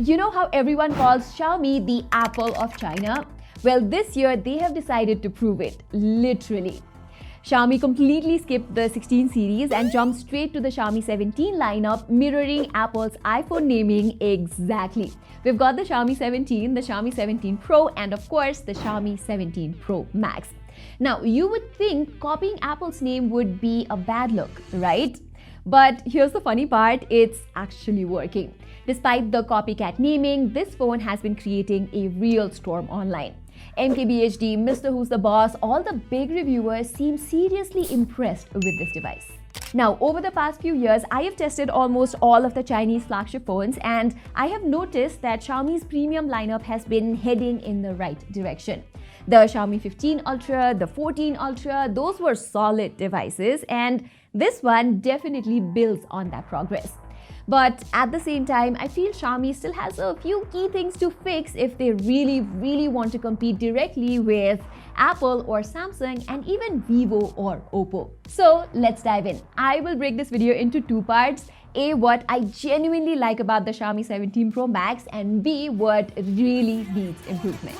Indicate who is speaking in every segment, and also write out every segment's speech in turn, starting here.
Speaker 1: You know how everyone calls Xiaomi the Apple of China? Well, this year they have decided to prove it, literally. Xiaomi completely skipped the 16 series and jumped straight to the Xiaomi 17 lineup, mirroring Apple's iPhone naming exactly. We've got the Xiaomi 17, the Xiaomi 17 Pro, and of course the Xiaomi 17 Pro Max. Now, you would think copying Apple's name would be a bad look, right? But here's the funny part, it's actually working. Despite the copycat naming, this phone has been creating a real storm online. MKBHD, Mr. Who's the Boss, all the big reviewers seem seriously impressed with this device. Now, over the past few years, I have tested almost all of the Chinese flagship phones, and I have noticed that Xiaomi's premium lineup has been heading in the right direction. The Xiaomi 15 Ultra, the 14 Ultra, those were solid devices, and this one definitely builds on that progress. But at the same time, I feel Xiaomi still has a few key things to fix if they really want to compete directly with Apple or Samsung and even Vivo or Oppo. So let's dive in. I will break this video into two parts. A, what I genuinely like about the Xiaomi 17 Pro Max, and B, what really needs improvement.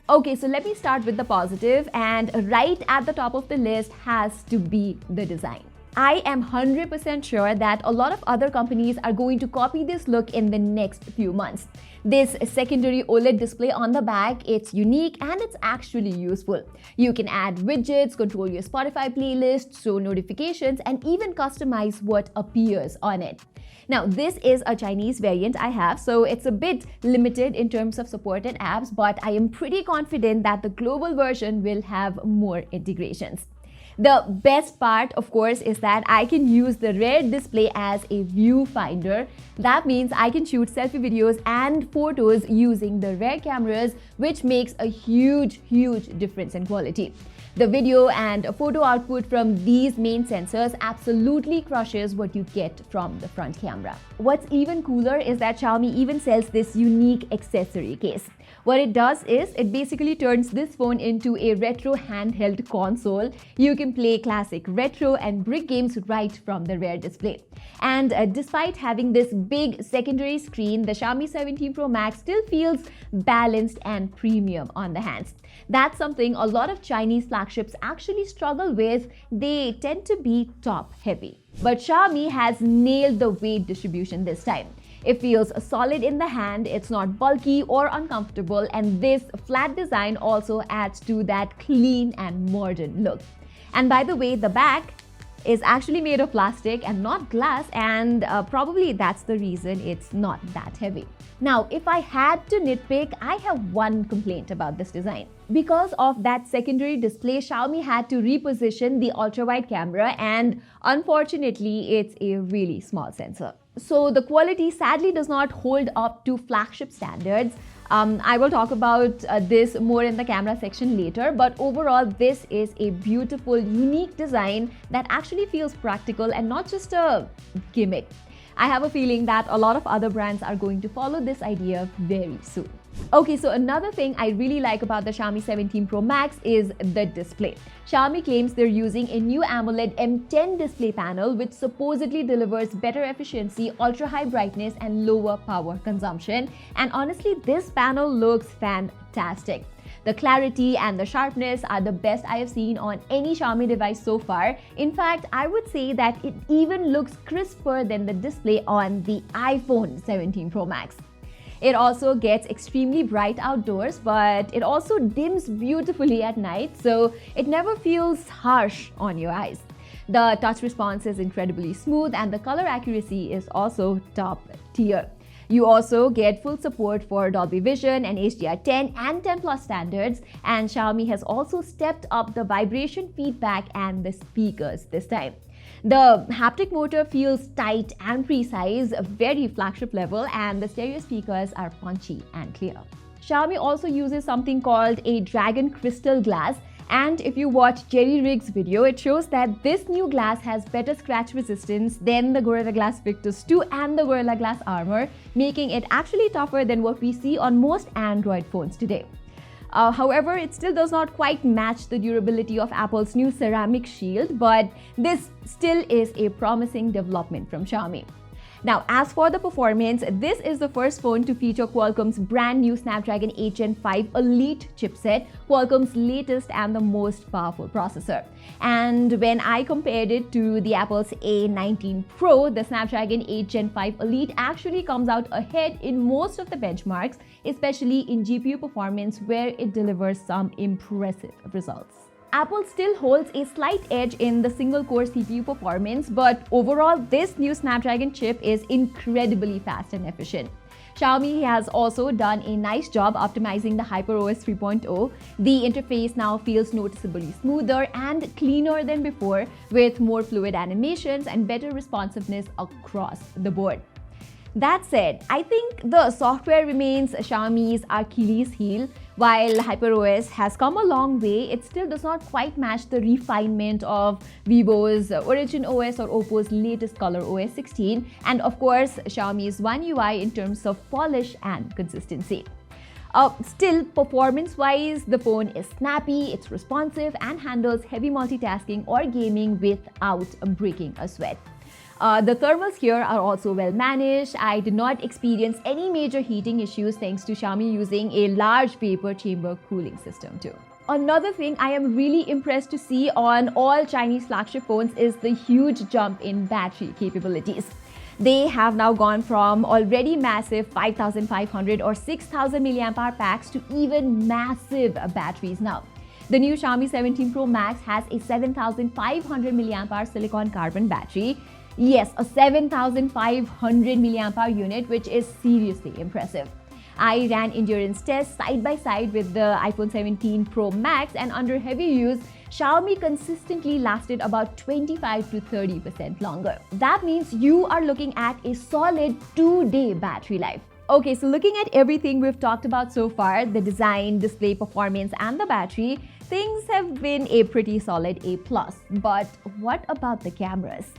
Speaker 1: Okay, so let me start with the positive, and right at the top of the list has to be the design. I am 100% sure that a lot of other companies are going to copy this look in the next few months. This secondary OLED display on the back, it's unique and it's actually useful. You can add widgets, control your Spotify playlist, show notifications, and even customize what appears on it. Now, this is a Chinese variant I have, so it's a bit limited in terms of supported apps, but I am pretty confident that the global version will have more integrations. The best part, of course, is that I can use the rear display as a viewfinder. That means I can shoot selfie videos and photos using the rear cameras, which makes a huge difference in quality. The video and photo output from these main sensors absolutely crushes what you get from the front camera. What's even cooler is that Xiaomi even sells this unique accessory case. What it does is, it basically turns this phone into a retro handheld console. You can play classic retro and brick games right from the rear display. And despite having this big secondary screen, the Xiaomi 17 Pro Max still feels balanced and premium on the hands. That's something a lot of Chinese flagships actually struggle with. They tend to be top heavy. But Xiaomi has nailed the weight distribution this time. It feels solid in the hand, it's not bulky or uncomfortable, and this flat design also adds to that clean and modern look. And by the way, the back is actually made of plastic and not glass, and probably that's the reason it's not that heavy. Now, if I had to nitpick, I have one complaint about this design. Because of that secondary display, Xiaomi had to reposition the ultra-wide camera, and unfortunately, it's a really small sensor. So the quality sadly does not hold up to flagship standards. I will talk about this more in the camera section later, but overall this is a beautiful, unique design that actually feels practical and not just a gimmick. I have a feeling that a lot of other brands are going to follow this idea very soon. Okay, so another thing I really like about the Xiaomi 17 Pro Max is the display. Xiaomi claims they're using a new AMOLED M10 display panel, which supposedly delivers better efficiency, ultra-high brightness, and lower power consumption. And honestly, this panel looks fantastic. The clarity and the sharpness are the best I have seen on any Xiaomi device so far. In fact, I would say that it even looks crisper than the display on the iPhone 17 Pro Max. It also gets extremely bright outdoors, but it also dims beautifully at night, so it never feels harsh on your eyes. The touch response is incredibly smooth, and the color accuracy is also top tier. You also get full support for Dolby Vision and HDR10 and 10 Plus standards, and Xiaomi has also stepped up the vibration feedback and the speakers this time. The haptic motor feels tight and precise, very flagship level, and the stereo speakers are punchy and clear. Xiaomi also uses something called a Dragon Crystal glass, and if you watch Jerry Riggs' video, it shows that this new glass has better scratch resistance than the Gorilla Glass Victus 2 and the Gorilla Glass Armor, making it actually tougher than what we see on most Android phones today. However, it still does not quite match the durability of Apple's new ceramic shield, but this still is a promising development from Xiaomi. Now, as for the performance, this is the first phone to feature Qualcomm's brand new Snapdragon 8 Gen 5 Elite chipset, Qualcomm's latest and the most powerful processor. And when I compared it to the Apple's A19 Pro, the Snapdragon 8 Gen 5 Elite actually comes out ahead in most of the benchmarks, especially in GPU performance, where it delivers some impressive results. Apple still holds a slight edge in the single-core CPU performance, but overall, this new Snapdragon chip is incredibly fast and efficient. Xiaomi has also done a nice job optimizing the HyperOS 3.0. The interface now feels noticeably smoother and cleaner than before, with more fluid animations and better responsiveness across the board. That said, I think the software remains Xiaomi's Achilles heel. While HyperOS has come a long way, it still does not quite match the refinement of Vivo's Origin OS or Oppo's latest Color OS 16, and of course Xiaomi's One UI in terms of polish and consistency. Still, performance-wise, the phone is snappy, it's responsive, and handles heavy multitasking or gaming without breaking a sweat. The thermals here are also well managed. I did not experience any major heating issues thanks to Xiaomi using a large vapor chamber cooling system too. Another thing I am really impressed to see on all Chinese flagship phones is the huge jump in battery capabilities. They have now gone from already massive 5,500 or 6,000 mAh packs to even massive batteries now. The new Xiaomi 17 Pro Max has a 7,500 mAh silicon carbon battery. Yes, a 7,500 mAh unit, which is seriously impressive. I ran endurance tests side by side with the iPhone 17 Pro Max, and under heavy use, Xiaomi consistently lasted about 25 to 30% longer. That means you are looking at a solid 2-day battery life. Okay, so looking at everything we've talked about so far, the design, display performance, and the battery, things have been a pretty solid A+. But what about the cameras?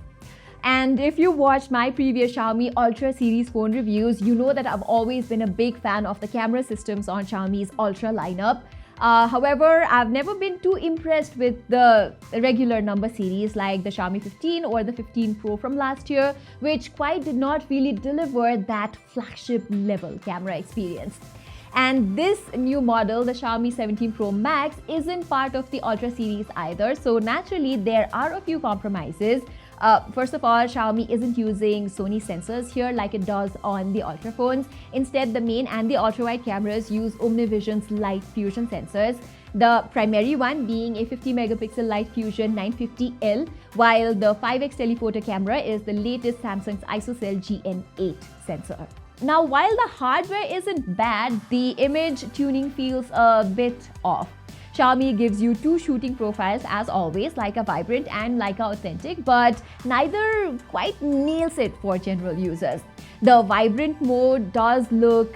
Speaker 1: And if you watched my previous Xiaomi Ultra series phone reviews, you know that I've always been a big fan of the camera systems on Xiaomi's Ultra lineup. However, I've never been too impressed with the regular number series like the Xiaomi 15 or the 15 Pro from last year, which quite did not really deliver that flagship level camera experience. And this new model, the Xiaomi 17 Pro Max, isn't part of the Ultra series either, so naturally there are a few compromises. First of all, Xiaomi isn't using Sony sensors here like it does on the Ultra phones. Instead, the main and the ultra-wide cameras use OmniVision's Light Fusion sensors, the primary one being a 50 megapixel Light Fusion 950L, while the 5x telephoto camera is the latest Samsung's ISOCELL GN8 sensor. Now, while the hardware isn't bad, the image tuning feels a bit off. Xiaomi gives you two shooting profiles as always, Leica Vibrant and Leica Authentic, but neither quite nails it for general users. The Vibrant mode does look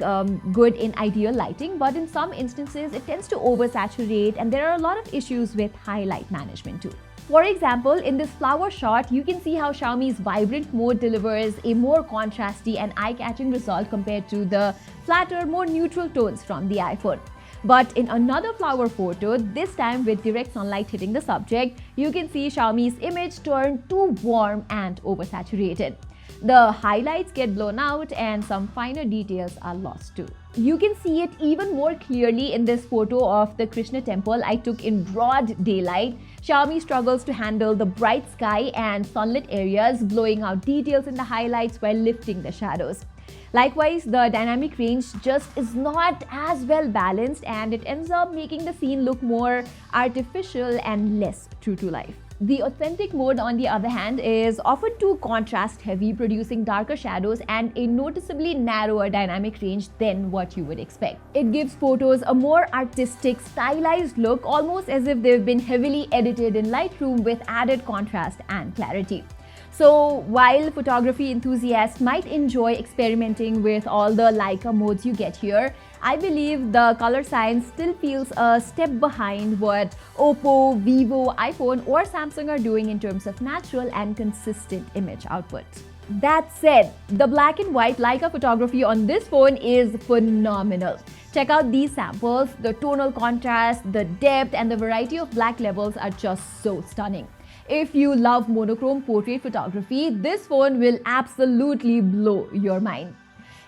Speaker 1: good in ideal lighting, but in some instances it tends to oversaturate, and there are a lot of issues with highlight management too. For example, in this flower shot, you can see how Xiaomi's Vibrant mode delivers a more contrasty and eye-catching result compared to the flatter, more neutral tones from the iPhone. But in another flower photo, this time with direct sunlight hitting the subject, you can see Xiaomi's image turn too warm and oversaturated. The highlights get blown out and some finer details are lost too. You can see it even more clearly in this photo of the Krishna temple I took in broad daylight. Xiaomi struggles to handle the bright sky and sunlit areas, blowing out details in the highlights while lifting the shadows. Likewise, the dynamic range just is not as well balanced, and it ends up making the scene look more artificial and less true to life. The authentic mode, on the other hand, is often too contrast heavy, producing darker shadows and a noticeably narrower dynamic range than what you would expect. It gives photos a more artistic, stylized look, almost as if they've been heavily edited in Lightroom with added contrast and clarity. So while photography enthusiasts might enjoy experimenting with all the Leica modes you get here, I believe the color science still feels a step behind what Oppo, Vivo, iPhone or Samsung are doing in terms of natural and consistent image output. That said, the black and white Leica photography on this phone is phenomenal. Check out these samples. The tonal contrast, the depth, and the variety of black levels are just so stunning. If you love monochrome portrait photography, this phone will absolutely blow your mind.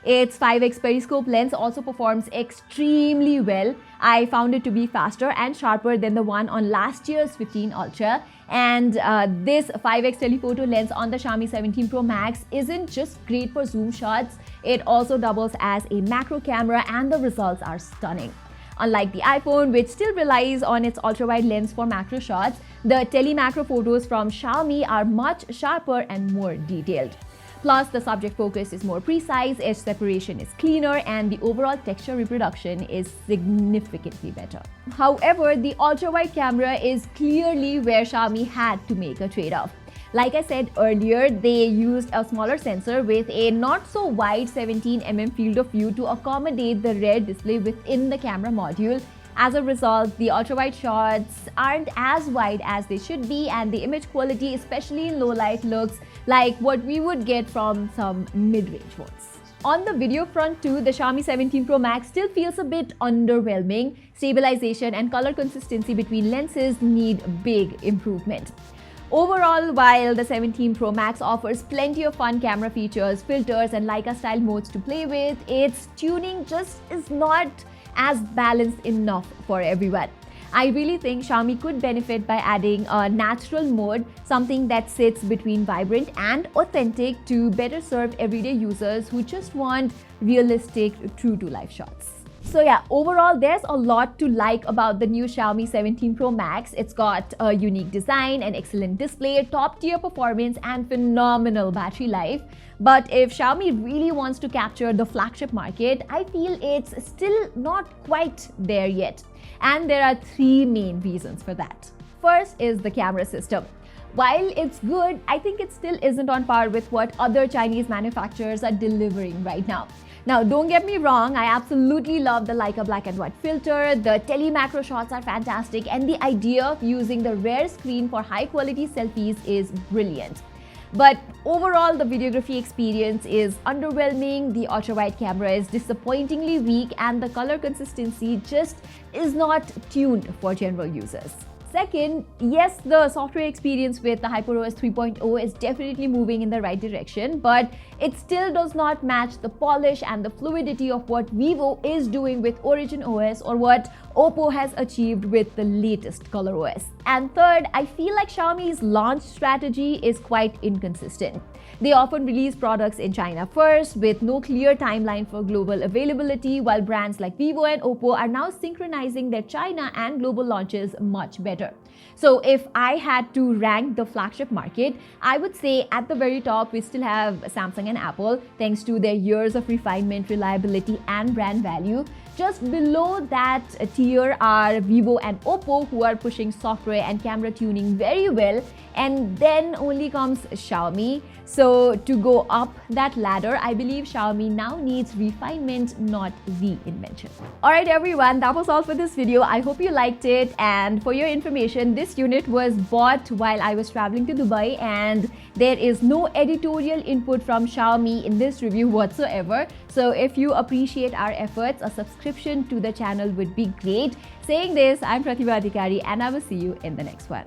Speaker 1: Its 5x periscope lens also performs extremely well. I found it to be faster and sharper than the one on last year's 15 Ultra. And this 5x telephoto lens on the Xiaomi 17 Pro Max isn't just great for zoom shots, it also doubles as a macro camera and the results are stunning. Unlike the iPhone, which still relies on its ultra-wide lens for macro shots, the tele-macro photos from Xiaomi are much sharper and more detailed. Plus, the subject focus is more precise, edge separation is cleaner, and the overall texture reproduction is significantly better. However, the ultra-wide camera is clearly where Xiaomi had to make a trade-off. Like I said earlier, they used a smaller sensor with a not-so-wide 17mm field of view to accommodate the rear display within the camera module. As a result, the ultra-wide shots aren't as wide as they should be, and the image quality, especially in low light, looks like what we would get from some mid-range phones. On the video front too, the Xiaomi 17 Pro Max still feels a bit underwhelming. Stabilization and color consistency between lenses need big improvement. Overall, while the 17 Pro Max offers plenty of fun camera features, filters, and Leica-style modes to play with, its tuning just is not as balanced enough for everyone. I really think Xiaomi could benefit by adding a natural mode, something that sits between vibrant and authentic to better serve everyday users who just want realistic, true-to-life shots. So yeah, overall, there's a lot to like about the new Xiaomi 17 Pro Max. It's got a unique design, an excellent display, top-tier performance, and phenomenal battery life. But if Xiaomi really wants to capture the flagship market, I feel it's still not quite there yet. And there are three main reasons for that. First is the camera system. While it's good, I think it still isn't on par with what other Chinese manufacturers are delivering right now. Now, don't get me wrong, I absolutely love the Leica black and white filter, the tele-macro shots are fantastic, and the idea of using the rear screen for high-quality selfies is brilliant. But overall, the videography experience is underwhelming, the ultra-wide camera is disappointingly weak, and the color consistency just is not tuned for general users. Second, yes, the software experience with the HyperOS 3.0 is definitely moving in the right direction, but it still does not match the polish and the fluidity of what Vivo is doing with Origin OS or what Oppo has achieved with the latest ColorOS. And third, I feel like Xiaomi's launch strategy is quite inconsistent. They often release products in China first, with no clear timeline for global availability, while brands like Vivo and Oppo are now synchronizing their China and global launches much better. So if I had to rank the flagship market, I would say at the very top we still have Samsung and Apple, thanks to their years of refinement, reliability, and brand value. Just below that tier are Vivo and Oppo, who are pushing software and camera tuning very well, and then only comes Xiaomi. So to go up that ladder, I believe Xiaomi now needs refinement, not reinvention. Alright everyone, that was all for this video. I hope you liked it, and for your information, this unit was bought while I was traveling to Dubai, and there is no editorial input from Xiaomi in this review whatsoever. So if you appreciate our efforts, a subscription to the channel would be great. Saying this, I'm Pratima and I will see you in the next one.